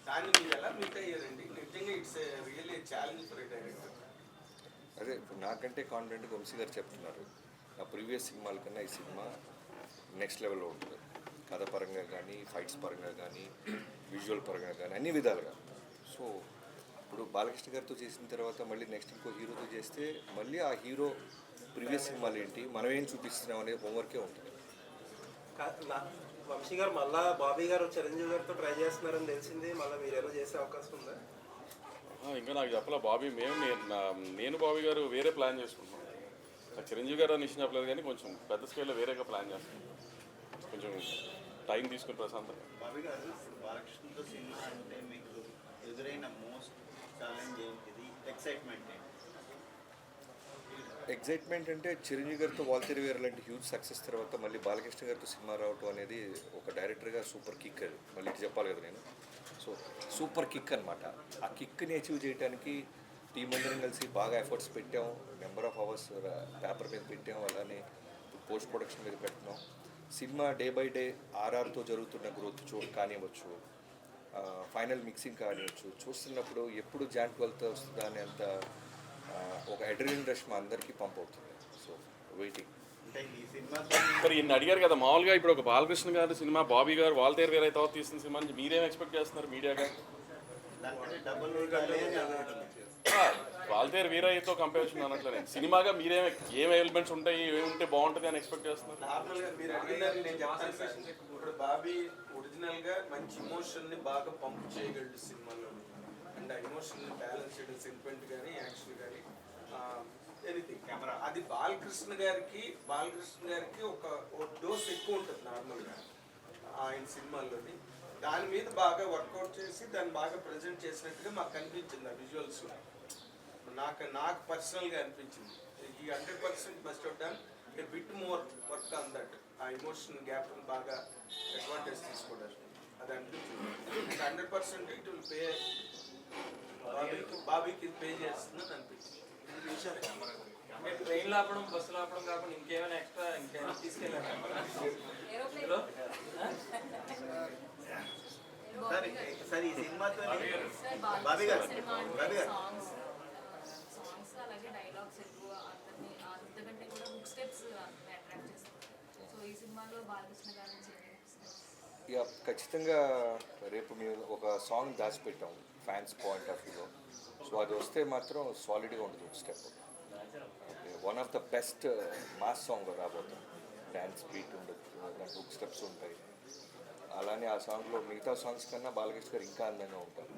దాన్ని మీరు ఎలా మీట్ అయ్యారండి? నిజంగా it's really challenge for director. అదే ఇప్పుడు నాకంటే కాన్ఫిడెంట్గా వంశీ గారు చెప్తున్నారు. నా ప్రీవియస్ సినిమాల కన్నా ఈ సినిమా నెక్స్ట్ లెవెల్లో ఉంటుంది. కథ పరంగా కానీ, ఫైట్స్ పరంగా కానీ, విజువల్ పరంగా కానీ, అన్ని విధాలుగా. సో ఇప్పుడు బాలకృష్ణ గారితో చేసిన తర్వాత మళ్ళీ నెక్స్ట్ ఇంకో హీరోతో చేస్తే మళ్ళీ ఆ హీరో ప్రీవియస్ సినిమాలు ఏంటి, మనం ఏం చూపిస్తున్నాం అనేది హోంవర్కే ఉంటుంది. వంశీ గారు మళ్ళీ బాబీ గారు చిరంజీవి గారితో ట్రై చేస్తున్నారని తెలిసింది. మళ్ళీ మీరేమో చేసే అవకాశం ఉందా? ఇంకా నాకు చెప్పాలా బాబీ. నేను బాబీ గారు వేరే ప్లాన్ చేసుకుంటున్నాం. నాకు చిరంజీవి గారు అని ఇష్టం చెప్పలేదు కానీ కొంచెం పెద్ద స్కేల్లో వేరేగా ప్లాన్ చేస్తున్నాం. కొంచెం టైం తీసుకుని ప్రశాంతంగా. బాబీ గారు, బాలకృష్ణతో సినిమా అంటే మీకు ఎదురైన మోస్ట్ ఛాలెంజ్ ఏంటిది? ఎక్సైట్మెంట్ ఏంటి? ఎగ్జైట్మెంట్ అంటే చిరంజీవి గారితో వాల్తేరు వీర లాంటి హ్యూజ్ సక్సెస్ తర్వాత మళ్ళీ బాలకృష్ణ గారితో సినిమా రావటం అనేది ఒక డైరెక్టర్గా సూపర్ కిక్. అది మళ్ళీ ఇటు చెప్పాలి కదా నేను. సో సూపర్ కిక్ అనమాట. ఆ కిక్ని అచీవ్ చేయడానికి టీం అందరం కలిసి బాగా ఎఫర్ట్స్ పెట్టాం. నెంబర్ ఆఫ్ అవర్స్ పేపర్ మీద పెట్టాం, అలానే పోస్ట్ ప్రొడక్షన్ మీద పెట్టినాం. సినిమా డే బై డే ఆర్ఆర్తో జరుగుతున్న గ్రోత్ కానివ్వచ్చు, ఫైనల్ మిక్సింగ్ కానివ్వచ్చు, చూస్తున్నప్పుడు ఎప్పుడు జాన్ 12th వస్తుందా అని అంత ఒక అడ్రినలిన్ రష్ మా అందరికీ పంప్ అవుతుంది. So waiting. మరి ఇన్ని అడిగారు కదా. మామూలుగా ఇప్పుడు ఒక బాలకృష్ణ గారి సినిమా, బాబీ గారు వాల్తేరు వీరయ్య తర్వాత తీసిన సినిమా నుంచి మీరేం ఎక్స్పెక్ట్ చేస్తున్నారు మీడియాగా? వాల్తేరు వీరయ్యతో కంపేర్ అనట్లే. సినిమాగా మీరేం ఏం ఎలిమెంట్స్ ఉంటాయి, ఏముంటే బాగుంటుంది అని ఎక్స్పెక్ట్ చేస్తున్నారు? నార్మల్గా మీరు అడిగినారు, నేను చెప్తాను. ఇప్పుడు బాబీ ఒరిజినల్గా మంచి ఇమోషన్ని బాగా పంప్ చేయగలడు సినిమాలో. అండ్ ఆ ఇమోషన్ని బ్యాలెన్స్ చేయడం, సెంటిమెంట్ కానీ, యాక్షన్ కానీ, ఎనీథింగ్ కెమెరా. అది బాలకృష్ణ గారికి ఒక డోస్ ఎక్కువ ఉంటుంది నార్మల్గా ఆయన సినిమాల్లోని. దాని మీద బాగా వర్కౌట్ చేసి దాన్ని బాగా ప్రజెంట్ చేసినట్టుగా మాకు అనిపించింది ఆ విజువల్స్లో. నాకు పర్సనల్గా అనిపించింది. ఈ 100% must have done a bit more work on that, ఆ ఎమోషన్ గ్యాప్ బాగా అడ్వాంటేజ్ తీసుకోవడానికి అది అనిపించింది. 100% ఇట్ విల్ పే, బాబీకి పే చేస్తుందని అనిపించింది. అంటే ట్రైన్లో ఆపడం, బస్సులో ఆపడం కాకుండా ఇంకేమైనా ఎక్స్ట్రా ఇంకేమైనా తీసుకెళ్ళారు? సార్ ఈ సినిమాతో బాబీ గారు సాంగ్స్ అలాగే డైలాగ్స్ ఎక్కువ అందరినీ అంతకంటే కూడా హుక్ స్టెప్స్ అట్రాక్ట్ చేస్తారు. సో ఈ సినిమాలో బాలకృష్ణ గారి నుంచి ఇక ఖచ్చితంగా రేపు మేము ఒక సాంగ్ దాచిపెట్టాం ఫ్యాన్స్ పాయింట్ ఆఫ్ వ్యూలో. సో అది వస్తే మాత్రం సాలిడ్గా ఉంటుంది ఒక step. One of the best mass song రాబోతుంది. డ్యాన్స్ బీట్ ఉండొచ్చు, దాంట్లో హుక్ స్టెప్స్ ఉంటాయి. అలానే ఆ సాంగ్లో మిగతా సాంగ్స్ కన్నా బాలకృష్ణ గారు ఇంకా అందంగా ఉంటారు.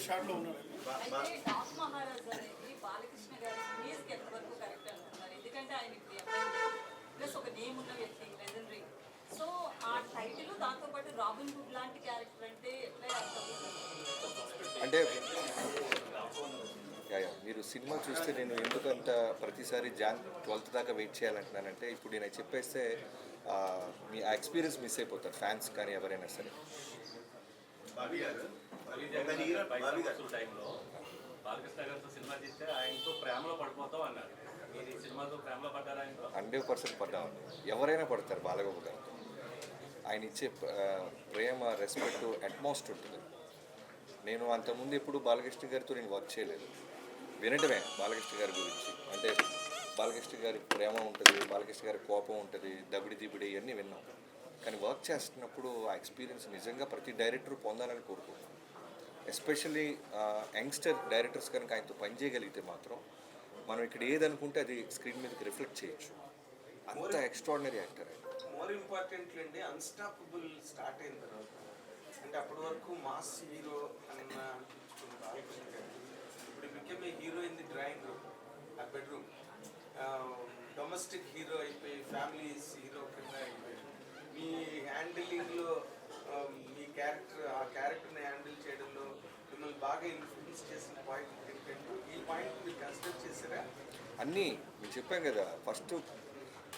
షార్ట్లో ఉన్నారు. అయితే డాక్ మహారాజ్ అనేది బాలకృష్ణ గారి మ్యూజిక్ ఎంతవరకు కరెక్ట్ అనుకుంటున్నారు? ఎందుకంటే ఆయన ప్లస్ ఒక నేమ్ ఉన్న వ్యక్తి, లెజెండరీ. సో ఆ టైటిల్ దాంతోపాటు రాబిన్ హుడ్ లాంటి క్యారెక్టర్ అంటే ఎట్లా అంటే మీరు సినిమా చూస్తే నేను ఎందుకంత ప్రతిసారి Jan 12th దాకా వెయిట్ చేయాలంటున్నానంటే, ఇప్పుడు నేను చెప్పేస్తే మీ ఆ ఎక్స్పీరియన్స్ మిస్ అయిపోతారు ఫ్యాన్స్ కానీ ఎవరైనా సరే. బాబీ గారు టైంలో బాలకృష్ణ గారితో సినిమా తీస్తే ఆయనతో ప్రేమలో పడిపోతాం అన్నారు. మీరు ఈ సినిమాతో ప్రేమలో పడ్డారు? ఆయనతో 100% పడ్డామండి. ఎవరైనా పడతారు బాలబాబు గారితో. ఆయన ఇచ్చే ప్రేమ, రెస్పెక్ట్ అట్మోస్ట్ ఉంటుంది. నేను అంతకుముందు ఎప్పుడు బాలకృష్ణ గారితో నేను వర్క్ చేయలేదు, వినటమే బాలకృష్ణ గారి గురించి. అంటే బాలకృష్ణ గారి ప్రేమ ఉంటుంది, బాలకృష్ణ గారి కోపం ఉంటుంది, దబిడి దిబిడి ఇవన్నీ విన్నాం. కానీ వర్క్ చేస్తున్నప్పుడు ఆ ఎక్స్పీరియన్స్ నిజంగా ప్రతి డైరెక్టర్ పొందాలని కోరుకుంటున్నాను. ఎస్పెషల్లీ యంగ్స్టర్ డైరెక్టర్స్ కనుక ఆయనతో పనిచేయగలిగితే మాత్రం మనం ఇక్కడ ఏదనుకుంటే అది స్క్రీన్ మీదకి రిఫ్లెక్ట్ చేయొచ్చు. అంత ఎక్స్ట్రాడినరీ యాక్టర్ ఆయన. మోర్ ఇంపార్టెంట్లీ అండి, అన్స్టాపబుల్ స్టార్ట్ అయిన తర్వాత అంటే అప్పటి వరకు మాస్ హీరో అన్న అనిపించుకున్న బాలకృష్ణ గారు ఇప్పుడు became a hero in the drawing room, ఆ బెడ్రూమ్. డొమెస్టిక్ హీరో అయిపోయి ఫ్యామిలీస్ హీరో కింద అయిపోయి మీ హ్యాండిలింగ్లో మీ క్యారెక్టర్, ఆ క్యారెక్టర్ని హ్యాండిల్ చేయడంలో మిమ్మల్ని బాగా ఇన్ఫ్లుయెన్స్ చేసిన పాయింట్ ఏంటంటే ఈ పాయింట్ మీరు కన్సిడర్ చేశారా? అన్నీ మీరు చెప్పాం కదా, ఫస్ట్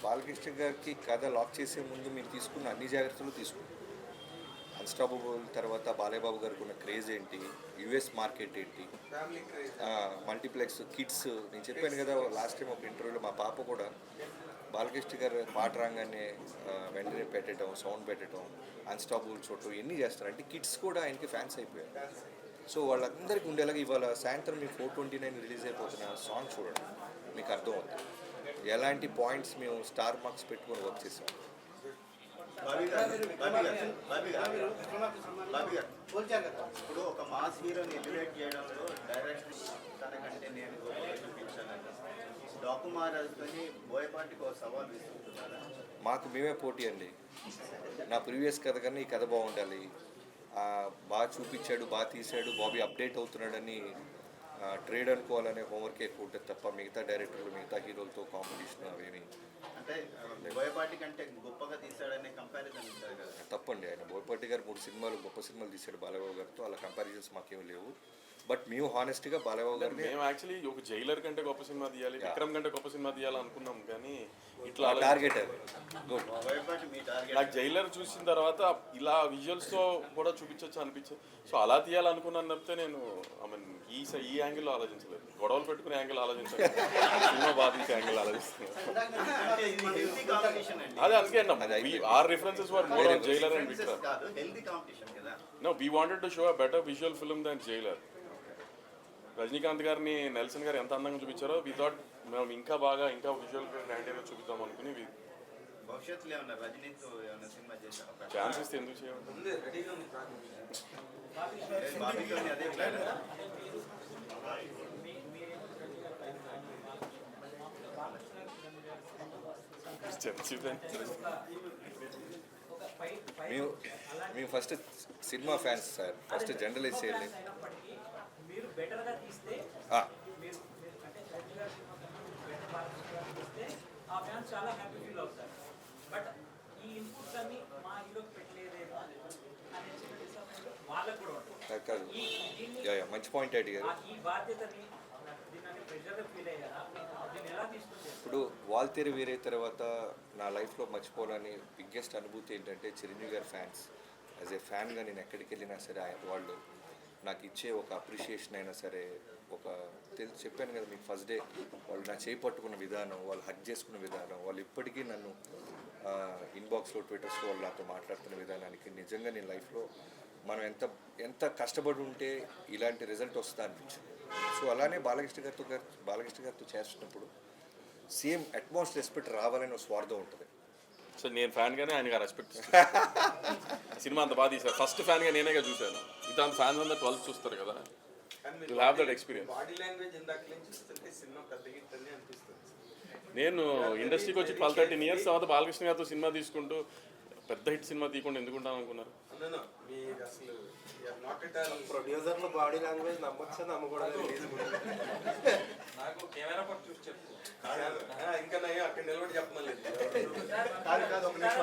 బాలకృష్ణ గారికి కథ లాక్ చేసే ముందు మీరు తీసుకున్న అన్ని జాగ్రత్తలు తీసుకున్నాం. అన్స్టాపబుల్ తర్వాత బాలయ్యబాబు గారికి ఉన్న క్రేజ్ ఏంటి, యుఎస్ మార్కెట్ ఏంటి, మల్టీప్లెక్స్, కిడ్స్. నేను చెప్పాను కదా లాస్ట్ టైం ఒక ఇంటర్వ్యూలో, మా పాప కూడా బాలకృష్ణ గారు పాట రాగానే వెంటనే పెట్టడం, సౌండ్ పెట్టడం, అన్స్టాపబుల్ చూడటం ఇవన్నీ చేస్తారు. అంటే కిడ్స్ కూడా ఆయనకి ఫ్యాన్స్ అయిపోయారు. సో వాళ్ళందరికీ ఉండేలాగా ఇవాళ సాయంత్రం మీకు 4/29 రిలీజ్ అయిపోతున్న సాంగ్ చూడండి, మీకు అర్థమవుతుంది ఎలాంటి పాయింట్స్ మేము స్టార్ మార్క్స్ పెట్టుకొని వర్క్ చేసాం. ఇప్పుడు ఒక మాస్ హీరోని ఎలివేట్ చేయడంలో డైరెక్ట్ తనకంటే నేను చూపించానంట. డాకుమారాజ్తోని బోయపాటికి ఒక సవాల్ విసురుతున్నారా? మాకు మేమే పోటీ అండి. నా ప్రీవియస్ కథ కన్నా ఈ కథ బాగుండాలి, బాగా చూపించాడు, బాగా తీశాడు, బాబీ అప్డేట్ అవుతున్నాడని ట్రేడ్ అనుకోవాలనే హోంవర్క్ ఎక్కువ ఉంటుంది తప్ప మిగతా డైరెక్టర్లు, మిగతా హీరోలతో కాంపిటీషన్ అవేమి అంటే బోయపాటి కంటే గొప్పగా తీశాడనే కంపారిజన్ ఉంటుంది కదా. తప్పండి. ఆయన బోయపాటి గారు 3 సినిమాలు గొప్ప సినిమాలు తీశాడు బాలయ్యబాబు గారితో, అలా కంపారిజన్స్ మాకేమి లేవు. బట్ మేము హానెస్ట్గా బాలయ్యబాబు గారిని మేము యాక్చువల్లీ ఒక జైలర్ కంటే గొప్ప సినిమా తీయాలి, విక్రమ్ కంటే గొప్ప సినిమా తీయాలి అనుకున్నాం. కానీ ఇట్లా టార్గెట్ అది గుడ్. నాకు జైలర్ చూసిన తర్వాత ఇలా విజువల్స్తో కూడా చూపించవచ్చు అనిపించదు. సో అలా తీయాలనుకున్నాను తప్పితే నేను ఈ యాంగిల్లో ఆలోచించలేదు. గొడవలు పెట్టుకునే యాంగిల్ ఆలోచించలేదు, సినిమా బాధించే యాంగిల్ ఆలోచిస్తున్నాను. అదే అందుకే our references were more on Jailer and Vikram. No, we wanted to show a better visual film than Jailer. Rajinikanth గారిని నెల్సన్ గారు ఎంత అందంగా చూపించారో వి థాట్ మేము ఇంకా బాగా ఇంకా విజువల్ గ్రాండీగా చూపిద్దాం అనుకుని భవిష్యత్తులో ఏమన్నా రజనీతో ఏమన్నా సినిమా చేశారు? ఛాన్సెస్ ఎందుకు చేయాలి? అదే ప్లాన్. మేము first cinema fans sir, first generalize చేయలేదు. మీరు బెటర్గా తీస్తే మీరు అంటే ఆ ఫ్యాన్స్ చాలా హ్యాపీ ఫీల్ అవుతారు. బట్ ఈ ఇన్పుట్స్ అన్ని మా హీరోకి పెట్టలేదేమో అనే చిన్న డిసప్పాయింట్ వాళ్ళకు కూడా ఉంటుంది. మంచి పాయింట్ అడిగారు. ఈ బాధ్యతని దీన్ని ప్రెషర్గా ఫీల్ అయ్యారా? దీన్ని ఎలా ఇప్పుడు వాల్తేరు వీరే తర్వాత నా లైఫ్లో మర్చిపోలేని బిగ్గెస్ట్ అనుభూతి ఏంటంటే చిరంజీవి గారి ఫ్యాన్స్. యాజ్ ఏ ఫ్యాన్గా నేను ఎక్కడికి వెళ్ళినా సరే వాళ్ళు నాకు ఇచ్చే ఒక అప్రిషియేషన్ అయినా సరే, ఒక చెప్పాను కదా మీకు ఫస్ట్ డే వాళ్ళు నా చేయి పట్టుకున్న విధానం, వాళ్ళు హగ్ చేసుకున్న విధానం, వాళ్ళు ఇప్పటికీ నన్ను ఇన్బాక్స్లో ట్విట్టర్స్లో వాళ్ళు నాతో మాట్లాడుతున్న విధానానికి నిజంగా నేను లైఫ్లో మనం ఎంత కష్టపడి ఉంటే ఇలాంటి రిజల్ట్ వస్తుందా అనిపించింది. సో అలానే బాలకృష్ణ గారితో చేస్తున్నప్పుడు సేమ్ అట్మాస్ట్ రెస్పెక్ట్ రావాలని ఒక స్వార్థం ఉంటుంది. సో నేను ఫ్యాన్గానే ఆయనగా రెస్పెక్ట్ సినిమా అంత బాగా తీశారు. ఫస్ట్ ఫ్యాన్గా నేనేగా చూశాను. ఇది అంత ఫ్యాన్స్ అందరూ 12 చూస్తారు కదా. You have that experience. Body language ఇందాక నుంచి చూస్తుంటే సినిమా పెద్ద హిట్ అని అనిపిస్తుంది. నేను ఇండస్ట్రీకి వచ్చి 12-13 ఇయర్స్ తర్వాత బాలకృష్ణ గారితో సినిమా తీసుకుంటూ పెద్ద హిట్ సినిమా తీయకుండా ఎందుకుంటాను అనుకున్నారు? మీరు అసలు నాట్ ఎట్ ఆల్ ప్రొడ్యూసర్లో బాడీ లాంగ్వేజ్ నమ్మొచ్చా నమ్మకూడదు. నాకు కెమెరా పట్టు చూసి చెప్పు. ఇంకా నయ్యో అక్కడ నిలబడి చెప్పమలేదు. కాదు ఒక నిమిషం